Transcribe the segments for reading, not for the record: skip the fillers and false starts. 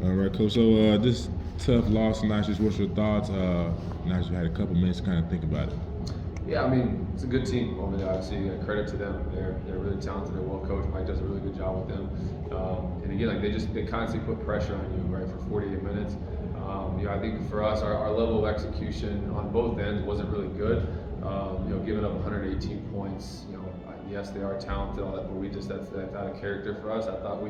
All right, Coach. So this tough loss tonight, just what's your thoughts? Now that you had a couple minutes to kind of think about it. Yeah, I mean, it's a good team over there. Obviously, credit to them. They're really talented. They're well coached. Mike does a really good job with them. And again, like they constantly put pressure on you, right, for 48 minutes. I think for us, our level of execution on both ends wasn't really good. Giving up 118 points. Yes, they are talented, all that, but that's out of character for us. I thought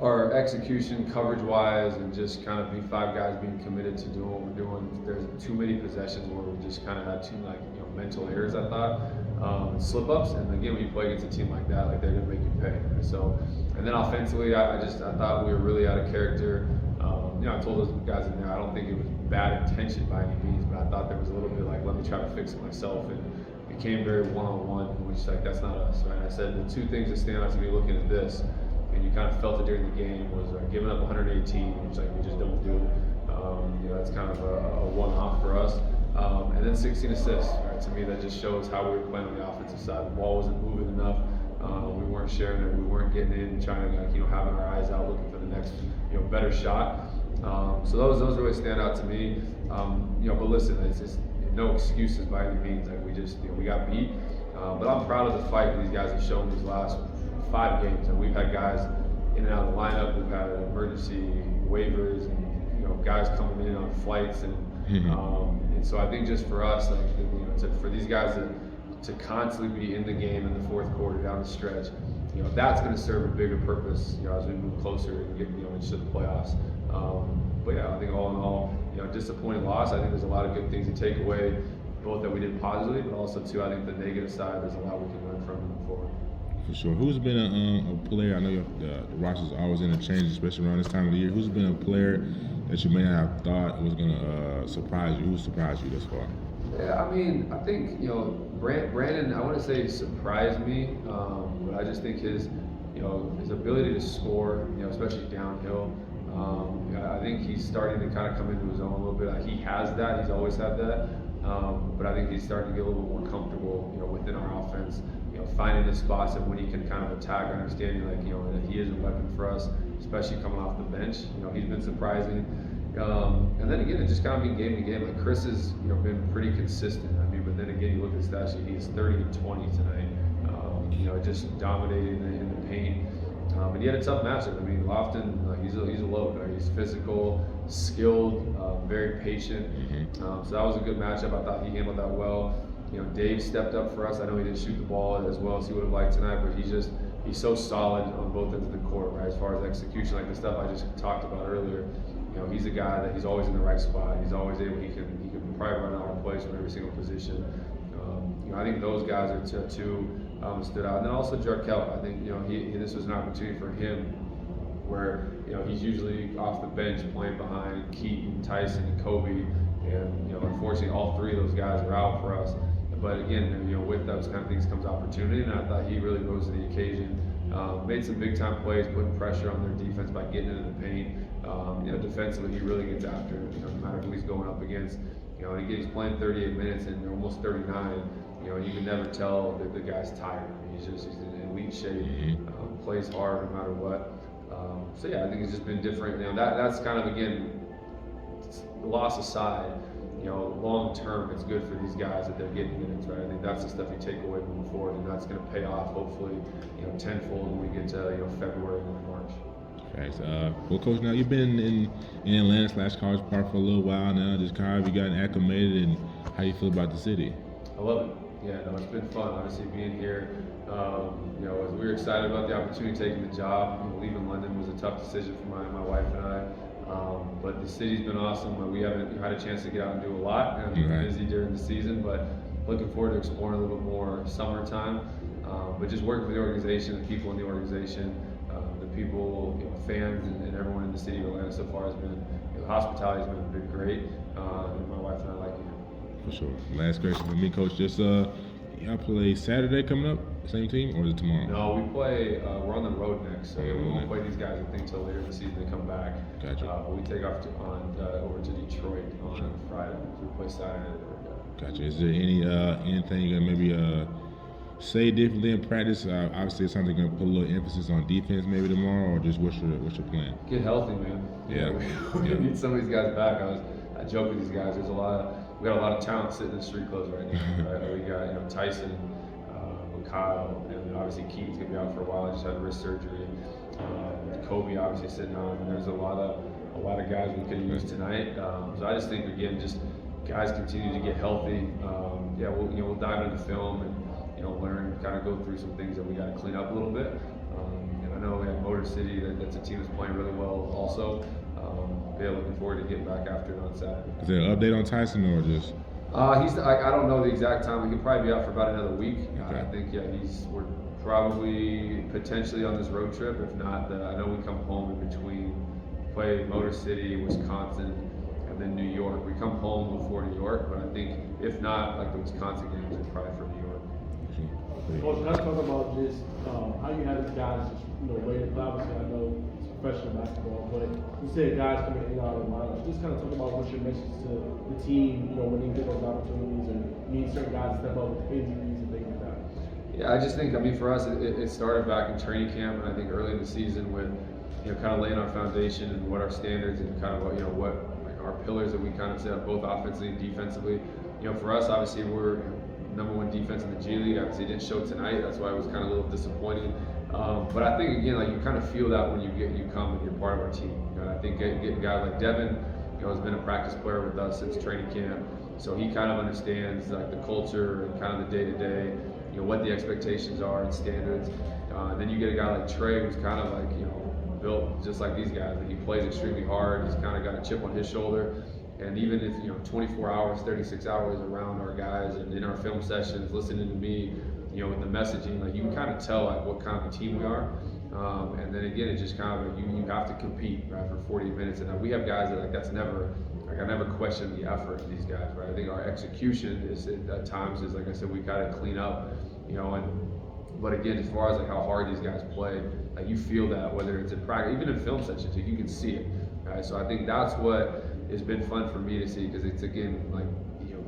our execution, coverage-wise, and just kind of being five guys being committed to doing what we're doing. There's too many possessions where we just kind of had too mental errors. I thought slip-ups, and again, when you play against a team like that, they're gonna make you pay. So, and then offensively, I thought we were really out of character. I told those guys in there, I don't think it was bad intention by any means, but I thought there was a little bit let me try to fix it myself, and it became very one-on-one, which that's not us, right? I said the two things that stand out to me looking at this, and you kind of felt it during the game, was giving up 118, which we just don't do. That's kind of a one-off for us. And then 16 assists, right? To me, that just shows how we were playing on the offensive side. The ball wasn't moving enough. We weren't sharing it. We weren't getting in, trying to having our eyes out, looking for the next better shot. So those really stand out to me. But listen, it's just no excuses by any means. We got beat. But I'm proud of the fight that these guys have shown these last 5 games, and we've had guys in and out of the lineup. We've had emergency waivers, and guys coming in on flights, and so I think just for us, for these guys to constantly be in the game in the fourth quarter down the stretch, that's going to serve a bigger purpose, as we move closer and get into the playoffs. But yeah, I think all in all, disappointing loss. I think there's a lot of good things to take away, both that we did positively, but also too, I think the negative side, there's a lot we can learn from moving forward. For sure. Who's been a player? I know the roster's always interchanged, especially around this time of the year. Who's been a player that you may not have thought was going to surprise you? Who surprised you thus far? Yeah, I mean, I think Brandon. I want to say surprised me, but I just think his ability to score, especially downhill. I think he's starting to kind of come into his own a little bit. He has that. He's always had that. But I think he's starting to get a little bit more comfortable, within our offense. Finding his spots and when he can kind of attack, understanding that he is a weapon for us, especially coming off the bench. He's been surprising. And then again, it just kind of been game to game. Chris has been pretty consistent. I mean, but then again, you look at his stats sheet, he's 30 and 20 tonight. Just dominating in the paint. And he had a tough matchup. I mean, Lofton, he's a load. Right? He's physical, skilled, very patient. So that was a good matchup. I thought he handled that well. Dave stepped up for us. I know he didn't shoot the ball as well as he would have liked tonight, but he's so solid on both ends of the court, right? As far as execution, like the stuff I just talked about earlier. He's a guy that he's always in the right spot. He's always able. He can probably run out of place from every single position. I think those guys are two stood out, and then also Jarkel. I think this was an opportunity for him where he's usually off the bench playing behind Keaton, Tyson, and Kobe, and unfortunately all 3 of those guys are out for us. But again, with those kind of things comes opportunity, and I thought he really rose to the occasion. Made some big time plays, putting pressure on their defense by getting into the paint. Defensively, he really gets after it, no matter who he's going up against. And again, he's playing 38 minutes and almost 39. You can never tell that the guy's tired. He's in elite shape, plays hard no matter what. So yeah, I think it's just been different. That's kind of, again, loss aside. Long term, it's good for these guys that they're getting minutes, right? I think that's the stuff you take away moving forward, and that's going to pay off hopefully, tenfold when we get to February and March. Thanks. Well, Coach, now you've been in Atlanta/College Park for a little while now. Just kind of have you gotten acclimated, and how you feel about the city? I love it. Yeah, no, it's been fun. Obviously, being here. We were excited about the opportunity, taking the job. Leaving London was a tough decision for my wife and I. But the city's been awesome. We haven't had a chance to get out and do a lot. I've been busy during the season, but looking forward to exploring a little bit more summertime. But just working with the organization, the people in the organization, the people, fans, and everyone in the city of Atlanta so far has been, the hospitality has been great. And my wife and I like it. For sure. Last question for me, Coach. Just y'all play Saturday coming up, same team, or is it tomorrow? No, we play. We're on the road next, so we won't play these guys. I think till later in the season they come back. Gotcha. We take off over to Detroit on Friday. So we play Saturday. Gotcha. Is there anything maybe say differently in practice? Obviously, it sounds like you're gonna put a little emphasis on defense maybe tomorrow, or just what's your plan? Get healthy, man. Yeah. We need some of these guys back. I joke with these guys. We got a lot of talent sitting in street clothes right now. Right? We got Tyson, Kyle, and obviously Keith's gonna be out for a while. I just had wrist surgery. Kobe obviously sitting out, and there's a lot of guys we could use tonight. So I just think again, just guys continue to get healthy. We'll dive into film and learn, kind of go through some things that we got to clean up a little bit. And I know we have Motor City. That's a team that's playing really well also. Looking forward to getting back after it on Saturday. Is there an update on Tyson or just? I don't know the exact time. He could probably be out for about another week. Okay. I think we're probably potentially on this road trip. If not, I know we come home in between, play Motor City, Wisconsin, and then New York. We come home before New York, but I think if not, like the Wisconsin games, it's probably for New York. Coach, let's talk about just how you have these guys just rated. Obviously, I know it's professional basketball, but you said guys coming in and out of the lineup. Just kind of talk about what's your message to the team, when you get those opportunities and you need certain guys to step up with injuries and things like that. Yeah, I just think, for us, it started back in training camp, and I think early in the season with, kind of laying our foundation and what our standards and kind of what our pillars that we kind of set up both offensively and defensively. For us, obviously, we're #1 defense in the G League. Obviously, it didn't show tonight. That's why it was kind of a little disappointing. But I think again, you kind of feel that when you come and you're part of our team. And I think getting a guy like Devin, has been a practice player with us since training camp, so he kind of understands the culture and kind of the day-to-day, what the expectations are and standards. And then you get a guy like Trey, who's kind of built just like these guys. He plays extremely hard. He's kind of got a chip on his shoulder. And even if 24 hours, 36 hours around our guys and in our film sessions, listening to me, with the messaging, you can kind of tell what kind of a team we are. And then again, it's just kind of you have to compete, right, for 40 minutes. And we have guys that that's never I never question the effort of these guys, right? I think our execution is at times is like I said, we got to clean up, but again, as far as how hard these guys play, you feel that whether it's in practice, even in film sessions, you can see it. Right? So I think that's what has been fun for me to see, because it's again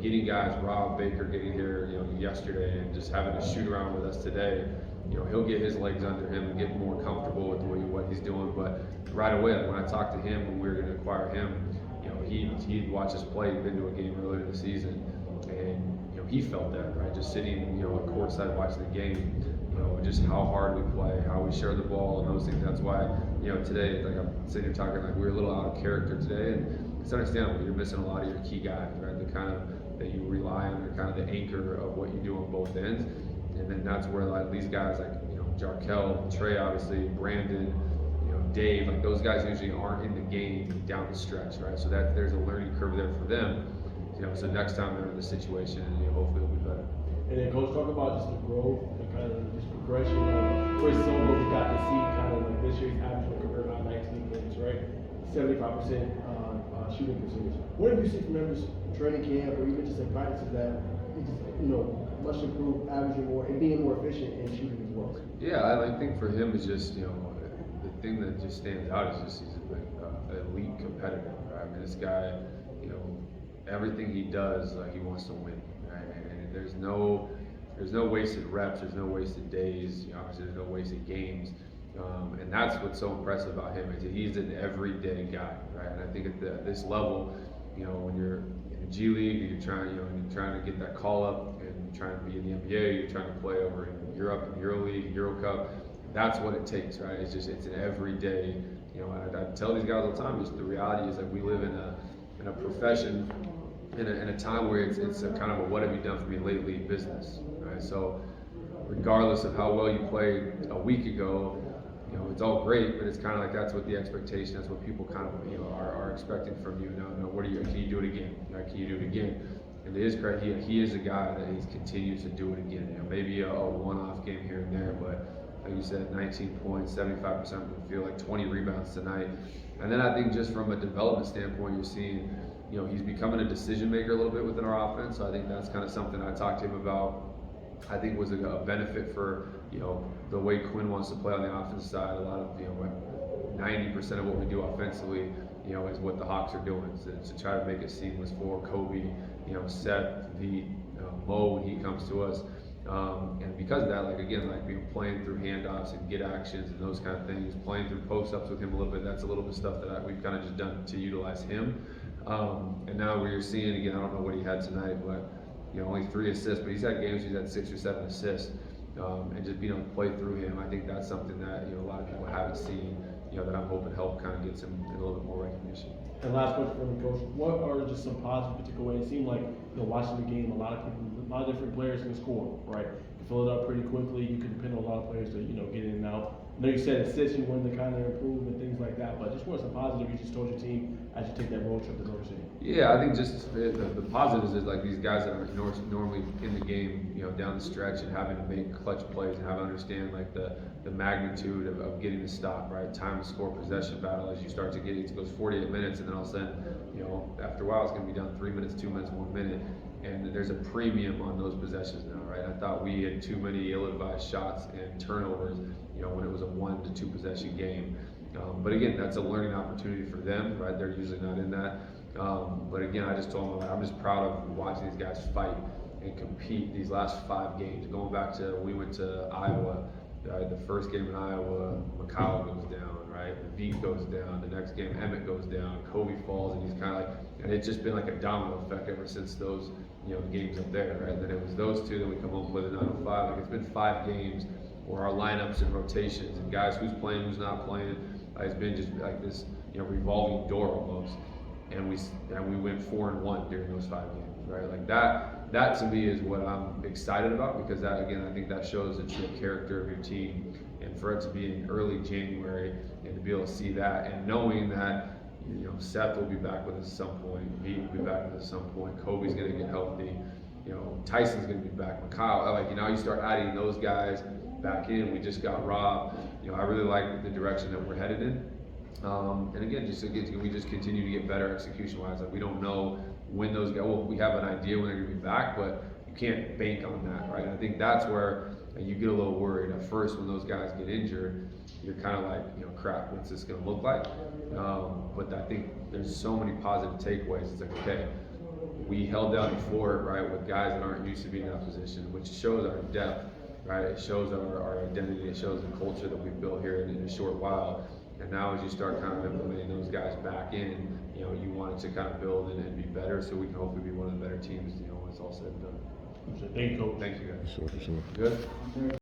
getting guys, Rob Baker getting here yesterday and just having to shoot around with us today. He'll get his legs under him and get more comfortable with what he's doing. But right away, when I talked to him when we were going to acquire him, he'd watch us play. He'd been to a game earlier in the season, and he felt that, right? Just sitting at courtside watching the game, just how hard we play, how we share the ball, and those things. That's why today, I'm sitting here talking we're a little out of character today, and it's understandable. You're missing a lot of your key guys, right? The kind of that you rely on, they're kind of the anchor of what you do on both ends. And then that's where these guys Jarkel, Trey, obviously, Brandon, Dave, those guys usually aren't in the game down the stretch, right? So that there's a learning curve there for them. So next time they're in this situation, hopefully it'll be better. And then Coach, talk about just the growth and kind of just progression of Chris Silva. We got to see kind of this year's average a career high 19 points, right? 75% shooting percentage. What have you seen from him just training camp or even just in practices that he's just, much improved, averaging more and being more efficient in shooting as well? Yeah, I think for him it's just, the thing that just stands out is just he's an elite competitor. Right? I mean, this guy, everything he does, he wants to win. Right? And there's no wasted reps, there's no wasted days, obviously there's no wasted games. And that's what's so impressive about him is that he's an everyday guy, right? And I think at this level, when you're in the G League, you're trying to get that call up, and you're trying to be in the NBA, you're trying to play over in Europe, in EuroLeague, Euro Cup. That's what it takes, right? It's an everyday. I tell these guys all the time. Just the reality is that we live in a profession, in a time where it's a kind of a what have you done for me lately business, right? So regardless of how well you played a week ago, it's all great, but it's kind of that's what the expectation, that's what people kind of are expecting from you. Now, can you do it again? Can you do it again? And to his credit, he is a guy that he continues to do it again. Maybe a one-off game here and there, but like you said, 19 points, 75% from the field, 20 rebounds tonight. And then I think just from a development standpoint, you're seeing, he's becoming a decision maker a little bit within our offense. So I think that's kind of something I talked to him about. I think was a benefit for the way Quinn wants to play on the offensive side. A lot of 90% of what we do offensively is what the Hawks are doing, to try to make it seamless for Kobe, Seth, Mo when he comes to us. And because of that, like again, like playing through handoffs and get actions and those kind of things, playing through post-ups with him a little bit, that's a little bit of stuff that we've kind of just done to utilize him. And now we're seeing, again, I don't know what he had tonight, but only 3 assists, but he's had games he's had 6 or 7 assists. And just being able to play through him, I think that's something that a lot of people haven't seen, that I'm hoping help kind of gets him a little bit more recognition. And last question for me, Coach. What are just some positive particular ways? It seemed like watching the game, a lot of different players can score, right? You fill it up pretty quickly. You can depend on a lot of players to get in and out. I know you said assists you wanted to kind of improve and things like that, but just what are some positive you just told your team as you take that road trip to North City? Yeah, I think just the positives is like these guys that are normally in the game, down the stretch and having to make clutch plays and having to understand like the magnitude of getting the stop, right? Time to score possession battle as you start to get it goes 48 minutes and then all of a sudden, after a while it's going to be down 3 minutes, 2 minutes, 1 minute. And there's a premium on those possessions now, right? I thought we had too many ill-advised shots and turnovers, when it was a 1 to 2 possession game. But again, that's a learning opportunity for them, right? They're usually not in that. But again, I just told them I'm just proud of watching these guys fight and compete these last 5 games. Going back to we went to Iowa, the first game in Iowa, McCall goes down, right? Veet goes down. The next game, Emmett goes down. Kobe falls, and he's kind of like, and it's just been like a domino effect ever since those games up there, right? Then it was those 2, then we come home with a 905. Like it's been 5 games where our lineups and rotations and guys who's playing, who's not playing, it's been just like this, revolving door almost. And we went 4-1 during those 5 games, right? Like that to me is what I'm excited about, because that, again, I think that shows the true character of your team. And for it to be in early January and to be able to see that and knowing that, Seth will be back with us at some point, Veet will be back with us at some point, Kobe's gonna get healthy, Tyson's gonna be back, Mikhail, like, you start adding those guys back in. We just got Rob. I really like the direction that we're headed in. And again, we just continue to get better execution-wise. Like we don't know when those guys. Well, we have an idea when they're going to be back, but you can't bank on that, right? And I think that's where you get a little worried at first when those guys get injured. You're kind of like, crap, what's this going to look like? But I think there's so many positive takeaways. It's like, okay, we held down the fort, right, with guys that aren't used to being in that position, which shows our depth, right? It shows our identity. It shows the culture that we've built here in a short while. And now as you start kind of implementing those guys back in, you want it to kind of build and be better, so we can hopefully be one of the better teams, when it's all said and done. Thank you, Coach. Thank you guys. For sure. Good?